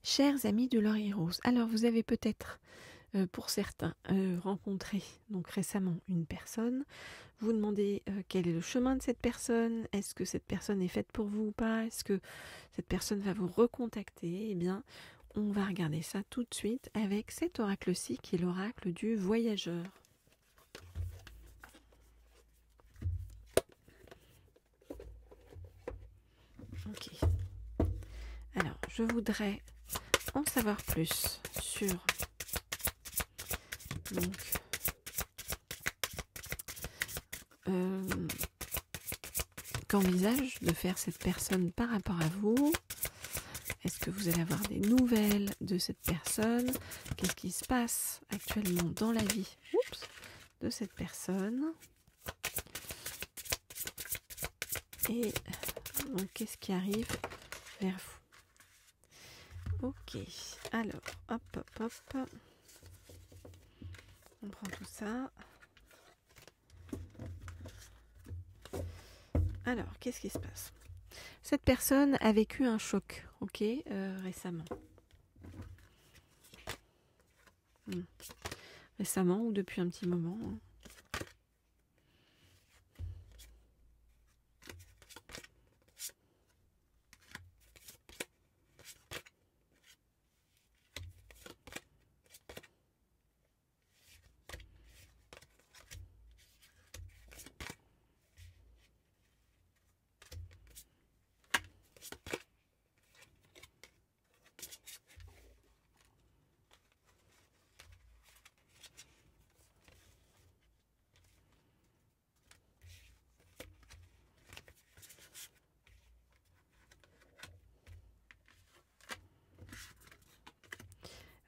Chers amis de Laurier Rose, alors vous avez peut-être, pour certains, rencontré donc récemment une personne. Vous demandez quel est le chemin de cette personne, est-ce que cette personne est faite pour vous ou pas, est-ce que cette personne va vous recontacter. Eh bien, on va regarder ça tout de suite avec cet oracle-ci qui est l'oracle du voyageur. Ok. Alors, je voudrais en savoir plus sur donc qu'envisage de faire cette personne par rapport à vous. Est-ce que vous allez avoir des nouvelles de cette personne? Qu'est-ce qui se passe actuellement dans la vie de cette personne? Et donc, qu'est-ce qui arrive vers vous? Ok, alors, hop. On prend tout ça. Alors, qu'est-ce qui se passe? Cette personne a vécu un choc, ok, récemment. Récemment ou depuis un petit moment.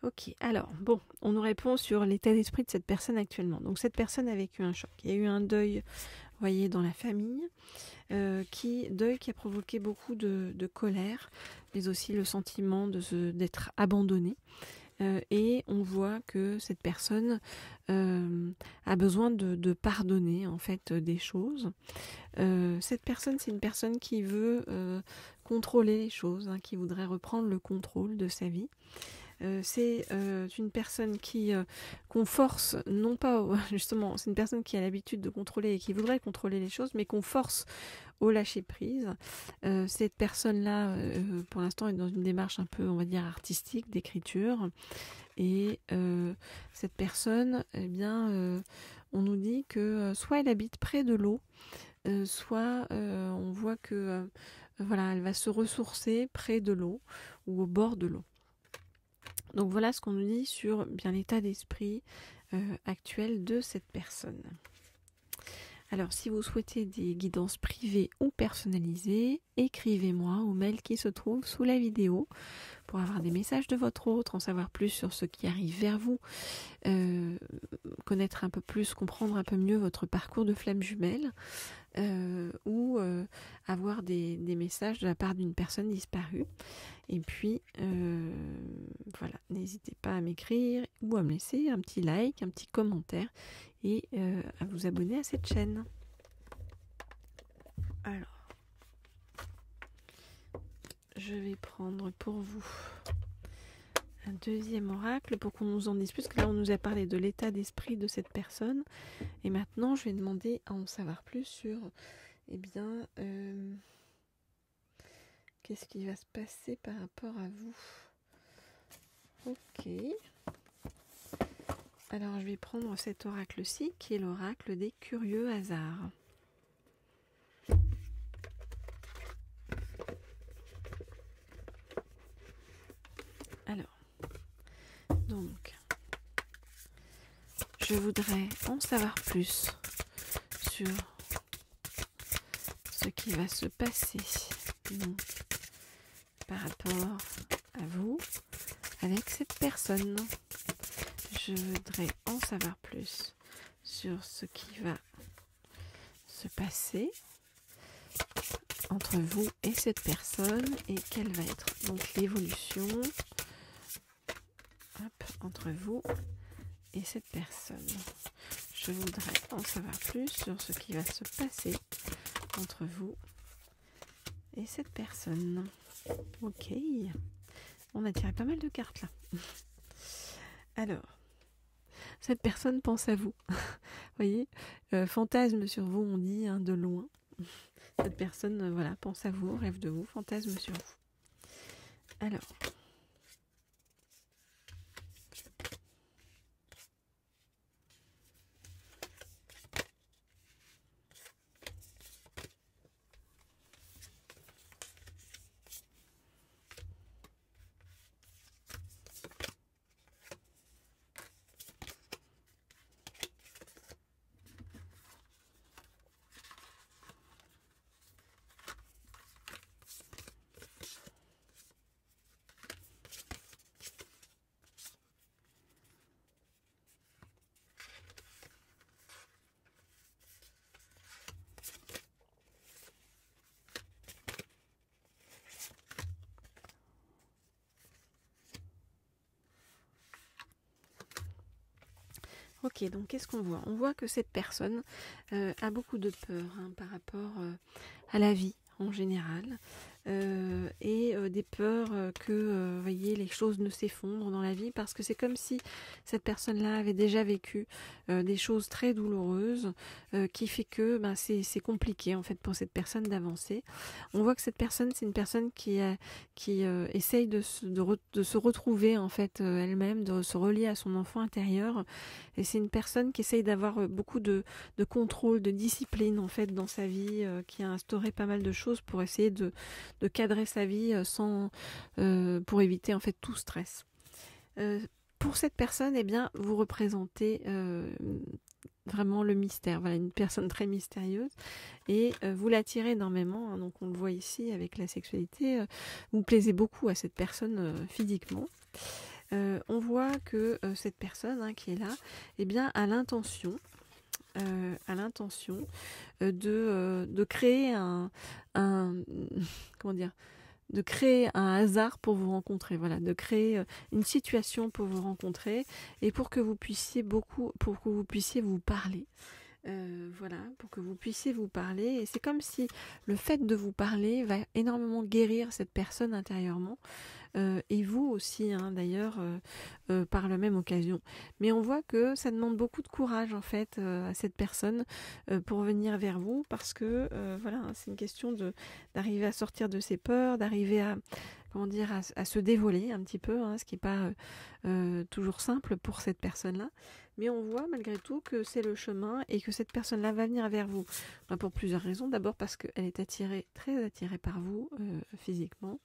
Ok, alors, bon, on nous répond sur l'état d'esprit de cette personne actuellement. Donc, cette personne a vécu un choc. Il y a eu un deuil, vous voyez, dans la famille, deuil qui a provoqué beaucoup de colère, mais aussi le sentiment d'être abandonné. Et on voit que cette personne a besoin de pardonner, en fait, des choses. Cette personne, c'est une personne qui veut contrôler les choses, hein, qui voudrait reprendre le contrôle de sa vie. C'est une personne qu'on force, non pas justement, c'est une personne qui a l'habitude de contrôler et qui voudrait contrôler les choses, mais qu'on force au lâcher prise. Cette personne-là, pour l'instant, est dans une démarche un peu, on va dire, artistique, d'écriture. Et cette personne, eh bien, on nous dit que soit elle habite près de l'eau, soit on voit que voilà, elle va se ressourcer près de l'eau ou au bord de l'eau. Donc voilà ce qu'on nous dit sur bien l'état d'esprit actuel de cette personne. Alors si vous souhaitez des guidances privées ou personnalisées, écrivez-moi au mail qui se trouve sous la vidéo pour avoir des messages de votre hôte, en savoir plus sur ce qui arrive vers vous, connaître un peu plus, comprendre un peu mieux votre parcours de flamme jumelle, ou avoir des messages de la part d'une personne disparue. Et puis, voilà, n'hésitez pas à m'écrire ou à me laisser un petit like, un petit commentaire et à vous abonner à cette chaîne. Alors, je vais prendre pour vous un deuxième oracle pour qu'on nous en dise plus, parce que là on nous a parlé de l'état d'esprit de cette personne. Et maintenant, je vais demander à en savoir plus sur, eh bien, qu'est-ce qui va se passer par rapport à vous. Ok. Alors, je vais prendre cet oracle-ci, qui est l'oracle des curieux hasards. Alors, donc, je voudrais en savoir plus sur ce qui va se passer donc, par rapport à vous avec cette personne. Je voudrais en savoir plus sur ce qui va se passer entre vous et cette personne et quelle va être donc l'évolution entre vous et cette personne. Je voudrais en savoir plus sur ce qui va se passer entre vous et cette personne. Ok. On a tiré pas mal de cartes là. Alors, cette personne pense à vous. Vous voyez, fantasme sur vous, on dit, hein, de loin. Cette personne, voilà, pense à vous, rêve de vous, fantasme sur vous. Alors, ok, donc qu'est-ce qu'on voit? On voit que cette personne a beaucoup de peur par rapport à la vie en général. Et des peurs que voyez, les choses ne s'effondrent dans la vie parce que c'est comme si cette personne-là avait déjà vécu des choses très douloureuses qui fait que c'est compliqué en fait pour cette personne d'avancer. On voit que cette personne, c'est une personne qui essaye de se retrouver en fait elle-même, de se relier à son enfant intérieur, et c'est une personne qui essaye d'avoir beaucoup de contrôle, de discipline en fait dans sa vie, qui a instauré pas mal de choses pour essayer de cadrer sa vie pour éviter en fait tout stress. Pour cette personne, eh bien, vous représentez vraiment le mystère. Voilà, une personne très mystérieuse et vous l'attirez énormément. Hein, donc on le voit ici avec la sexualité. Vous plaisez beaucoup à cette personne physiquement. On voit que cette personne qui est là, eh bien, a l'intention de créer comment dire, de créer un hasard pour vous rencontrer, voilà, de créer une situation pour vous rencontrer et pour que vous puissiez vous parler. Voilà, pour que vous puissiez vous parler, et c'est comme si le fait de vous parler va énormément guérir cette personne intérieurement, et vous aussi d'ailleurs par la même occasion. Mais on voit que ça demande beaucoup de courage en fait à cette personne pour venir vers vous, parce que voilà, c'est une question d'arriver à sortir de ses peurs, d'arriver à à se dévoiler un petit peu, ce qui n'est pas toujours simple pour cette personne-là. Mais on voit malgré tout que c'est le chemin et que cette personne-là va venir vers vous. Pour plusieurs raisons. D'abord parce qu'elle est très attirée par vous physiquement.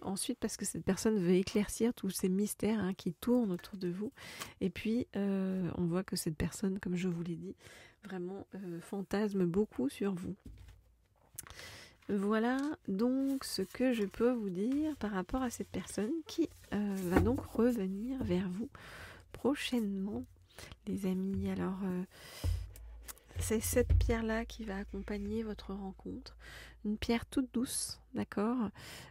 Ensuite parce que cette personne veut éclaircir tous ces mystères qui tournent autour de vous. Et puis on voit que cette personne, comme je vous l'ai dit, vraiment fantasme beaucoup sur vous. Voilà donc ce que je peux vous dire par rapport à cette personne qui va donc revenir vers vous prochainement, les amis. Alors c'est cette pierre-là qui va accompagner votre rencontre. Une pierre toute douce, d'accord,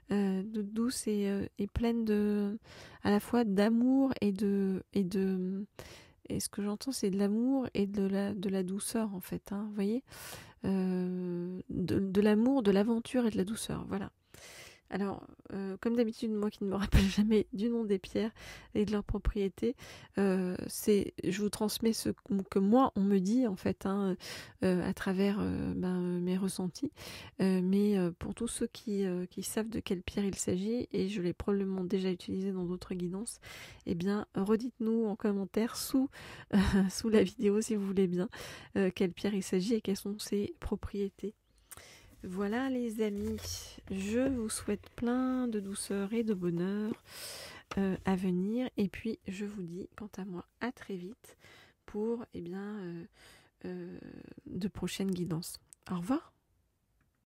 toute douce et pleine à la fois d'amour et ce que j'entends, c'est de l'amour et de la douceur en fait. Vous voyez, de l'amour, de l'aventure et de la douceur. Voilà. Alors, comme d'habitude, moi qui ne me rappelle jamais du nom des pierres et de leurs propriétés, je vous transmets ce que moi on me dit en fait, à travers mes ressentis. Mais pour tous ceux qui savent de quelle pierre il s'agit, et je l'ai probablement déjà utilisé dans d'autres guidances, eh bien, redites-nous en commentaire sous la vidéo si vous voulez bien quelle pierre il s'agit et quelles sont ses propriétés. Voilà les amis, je vous souhaite plein de douceur et de bonheur à venir, et puis je vous dis quant à moi à très vite pour de prochaines guidances. Au revoir.